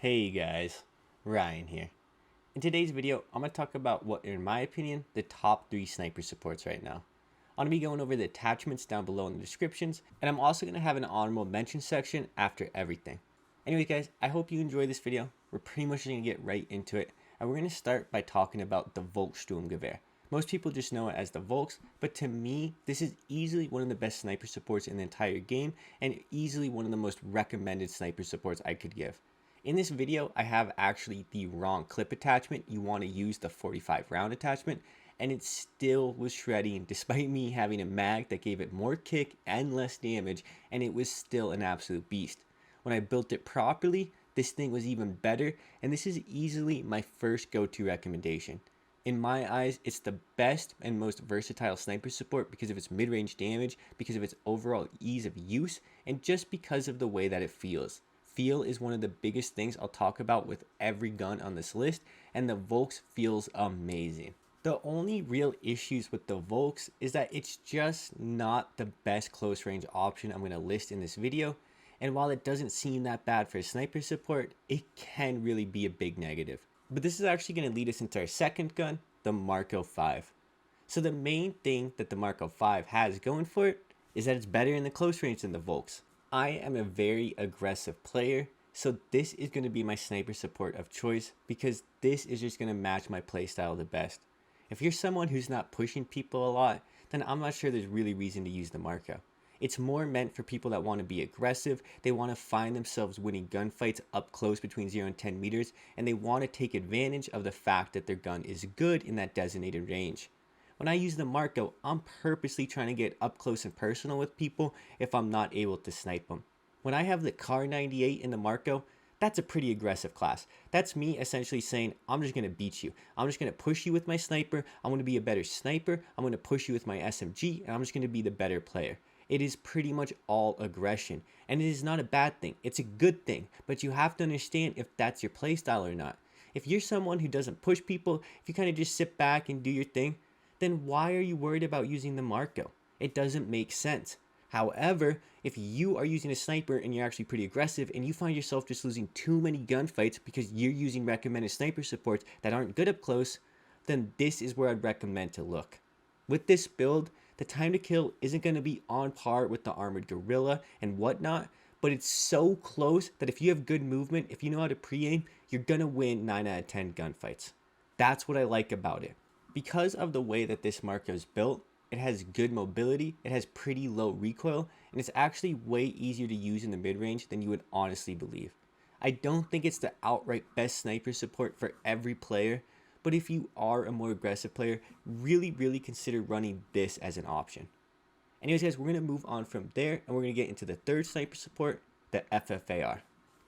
Hey guys, Ryan here. In today's video, I'm going to talk about what, in my opinion, the top 3 sniper supports right now. I'm going to be going over the attachments down below in the descriptions, and I'm also going to have an honorable mention section after everything. Anyways guys, I hope you enjoy this video. We're pretty much going to get right into it, and we're going to start by talking about the Volks Gewehr. Most people just know it as the Volks, but to me, this is easily one of the best sniper supports in the entire game, and easily one of the most recommended sniper supports I could give. In this video, I have actually the wrong clip attachment. You want to use the 45 round attachment, and it still was shredding despite me having a mag that gave it more kick and less damage, and it was still an absolute beast. When I built it properly, this thing was even better, and this is easily my first go-to recommendation. In my eyes, it's the best and most versatile sniper support because of its mid-range damage, because of its overall ease of use, and just because of the way that it feels. Feel is one of the biggest things I'll talk about with every gun on this list, and the Volks feels amazing. The only real issues with the Volks is that it's just not the best close range option I'm going to list in this video, and while it doesn't seem that bad for sniper support, it can really be a big negative. But this is actually going to lead us into our second gun, the Marco 5. So the main thing that the Marco 5 has going for it is that it's better in the close range than the Volks. I am a very aggressive player, so this is going to be my sniper support of choice because this is just going to match my playstyle the best. If you're someone who's not pushing people a lot, then I'm not sure there's really reason to use the Marco. It's more meant for people that want to be aggressive, they want to find themselves winning gunfights up close between 0 and 10 meters, and they want to take advantage of the fact that their gun is good in that designated range. When I use the Marco, I'm purposely trying to get up close and personal with people if I'm not able to snipe them. When I have the Kar 98 in the Marco, that's a pretty aggressive class. That's me essentially saying, I'm just going to beat you. I'm just going to push you with my sniper. I'm going to be a better sniper. I'm going to push you with my SMG, and I'm just going to be the better player. It is pretty much all aggression, and it is not a bad thing. It's a good thing, but you have to understand if that's your playstyle or not. If you're someone who doesn't push people, if you kind of just sit back and do your thing, then why are you worried about using the Marco? It doesn't make sense. However, if you are using a sniper and you're actually pretty aggressive and you find yourself just losing too many gunfights because you're using recommended sniper supports that aren't good up close, then this is where I'd recommend to look. With this build, the time to kill isn't going to be on par with the armored gorilla and whatnot, but it's so close that if you have good movement, if you know how to pre-aim, you're going to win 9 out of 10 gunfights. That's what I like about it. Because of the way that this Marco is built, it has good mobility, it has pretty low recoil, and it's actually way easier to use in the mid-range than you would honestly believe. I don't think it's the outright best sniper support for every player, but if you are a more aggressive player, really consider running this as an option. Anyways guys, we're going to move on from there, and we're going to get into the third sniper support, the FFAR.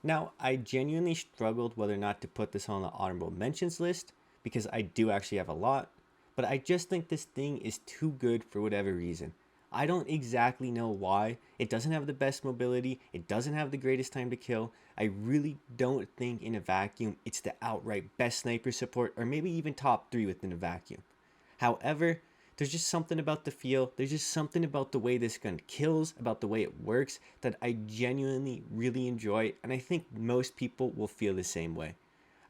Now, I genuinely struggled whether or not to put this on the honorable mentions list, because I do actually have a lot, but I just think this thing is too good for whatever reason. I don't exactly know why. It doesn't have the best mobility. It doesn't have the greatest time to kill. I really don't think in a vacuum it's the outright best sniper support, or maybe even top 3 within a vacuum. However, there's just something about the feel. There's just something about the way this gun kills, about the way it works, that I genuinely really enjoy, and I think most people will feel the same way.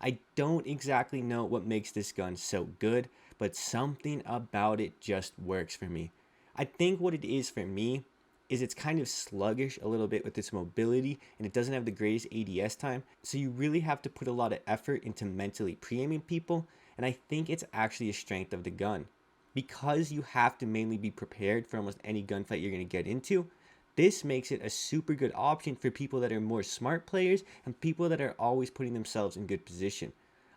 I don't exactly know what makes this gun so good, but something about it just works for me. I think what it is for me is it's kind of sluggish a little bit with its mobility, and it doesn't have the greatest ADS time, so you really have to put a lot of effort into mentally pre-aiming people, and I think it's actually a strength of the gun. Because you have to mainly be prepared for almost any gunfight you're going to get into, this makes it a super good option for people that are more smart players and people that are always putting themselves in good position.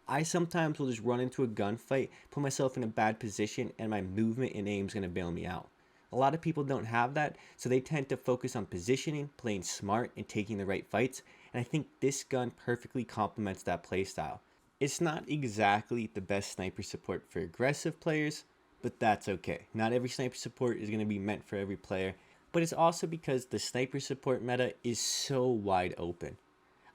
I sometimes will just run into a gunfight, put myself in a bad position, and my movement and aim is going to bail me out. A lot of people don't have that, so they tend to focus on positioning, playing smart, and taking the right fights, and I think this gun perfectly complements that playstyle. It's not exactly the best sniper support for aggressive players, but that's okay. Not every sniper support is going to be meant for every player, but it's also because the sniper support meta is so wide open.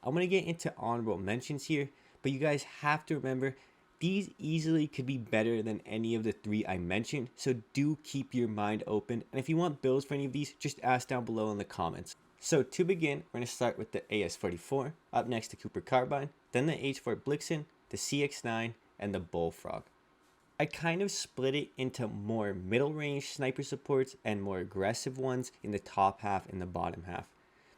I'm going to get into honorable mentions here, but you guys have to remember, these easily could be better than any of the 3 I mentioned, so do keep your mind open, and if you want builds for any of these, just ask down below in the comments. So to begin, we're going to start with the AS44, up next the Cooper Carbine, then the H4 Blixen, the CX9, and the Bullfrog. I kind of split it into more middle range sniper supports and more aggressive ones in the top half and the bottom half.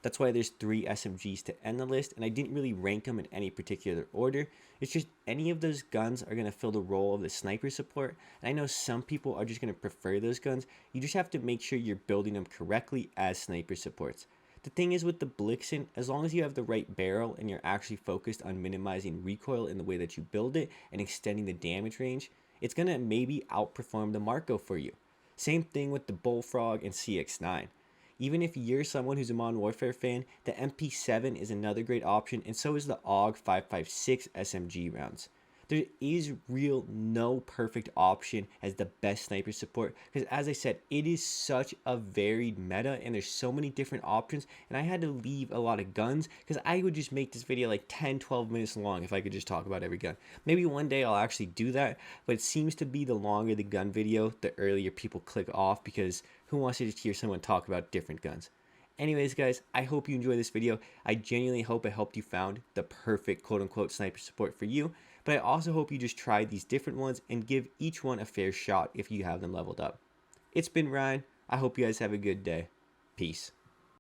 That's why there's 3 SMGs to end the list, and I didn't really rank them in any particular order. It's just any of those guns are going to fill the role of the sniper support, and I know some people are just going to prefer those guns. You just have to make sure you're building them correctly as sniper supports. The thing is with the Blixen, as long as you have the right barrel and you're actually focused on minimizing recoil in the way that you build it and extending the damage range, it's going to maybe outperform the Marco for you. Same thing with the Bullfrog and CX9. Even if you're someone who's a Modern Warfare fan, the MP7 is another great option, and so is the AUG 556 SMG rounds. There is no perfect option as the best sniper support, because as I said, it is such a varied meta and there's so many different options, and I had to leave a lot of guns because I would just make this video like 10-12 minutes long if I could just talk about every gun. Maybe one day I'll actually do that, but it seems to be the longer the gun video, the earlier people click off, because who wants to just hear someone talk about different guns? Anyways, guys, I hope you enjoyed this video. I genuinely hope it helped you found the perfect quote-unquote sniper support for you, but I also hope you just try these different ones and give each one a fair shot if you have them leveled up. It's been Ryan. I hope you guys have a good day. Peace.